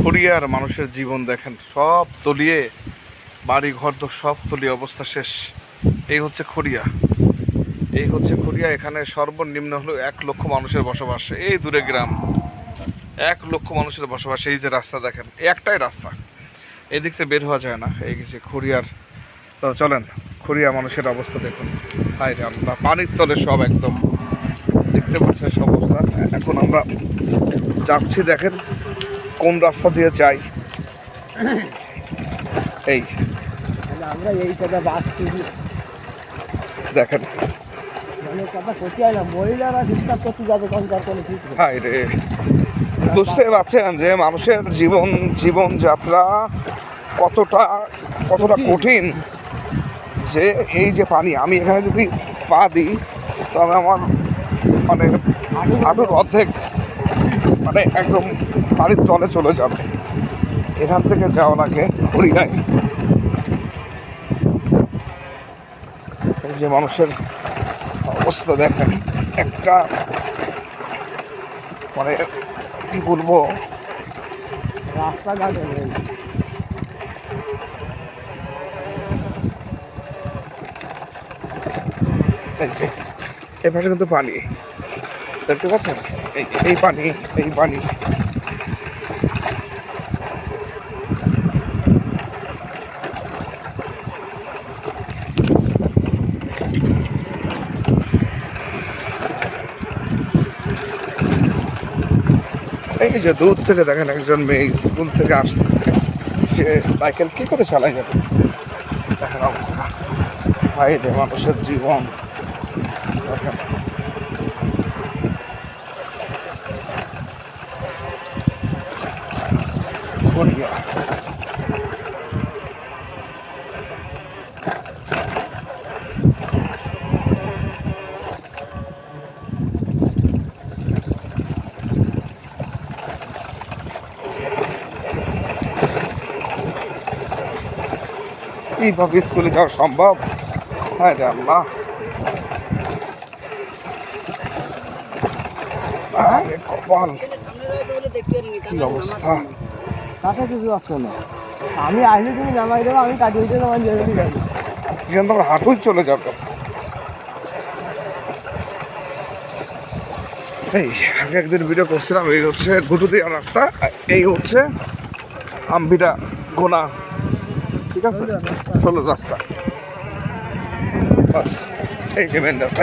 কোরিয়ার মানুষের জীবন দেখেন, সব তলিয়ে, বাড়ি ঘর তো সব তলিয়ে, অবস্থা শেষ। এই হচ্ছে কোরিয়া, এই হচ্ছে কোরিয়া। এখানে সর্বনিম্ন হলো 1 লক্ষ মানুষের বসবাস। এই দূরে গ্রাম, 1 লক্ষ মানুষের বসবাস। এই যে রাস্তা দেখেন, একটাই রাস্তা, এদিক থেকে বের হওয়া যায় না। এই যে কোরিয়ার, তো চলেন কোরিয়া মানুষের অবস্থা দেখুন। হায় রে আল্লাহ, পানির তলে সব একদম, দেখতে পাচ্ছেন সব অবস্থা। এখন আমরা যাচ্ছি, দেখেন কোন রাস্তা দিয়ে যাই। এই আমরা এই কথা বাস দেখেন, কথা করতে হয় না, মহিলারা ডিস্টার্ব করতে যাবে কোনকার কোনো ঠিক নেই। হায় রে, বুঝতে পারছেন যে মানুষের জীবনযাত্রা কতটা কঠিন। যে এই যে পানি, আমি এখানে যদি পা দিই তবে আমার মানে হাঁটুর অর্ধেক মানে একদম পানির তলে চলে যাবে। এখান থেকে যাওয়া লাগে কোরিয়ায়। এই যে মানুষের অবস্থা দেখেন, একটা মানে কি বলবো, রাস্তাঘাট এই যে এই পাশে কিন্তু পানি, দেখতে পাচ্ছেন, এই পানি, এই পানি। এই যে দূর থেকে দেখেন একজন মেয়ে স্কুল থেকে আসতেছে, সে সাইকেল কি করে চালায় যাবে, দেখেন অবস্থা। বাইরে মানুষের জীবন দেখেন। কোরিয়া এইভাবে স্কুলে যাওয়া সম্ভব? হ্যাঁ রে আল্লাহ, কপাল, কি অবস্থা। কাছে কিছু আসছো না, আমি আসলে তুমি নামাই দেবো, আমি কাটিয়ে দিতে তোমার জেনে যাবো। এখান তো আমার হাঁটুই চলে যাবে। এই আগে একদিন ভিডিও করছিলাম, এই হচ্ছে ঘুটুদিয়া রাস্তা, এই হচ্ছে আম্বিটা গোনা, ঠিক আছে, হলো রাস্তা। বাস এই যে মেন রাস্তা।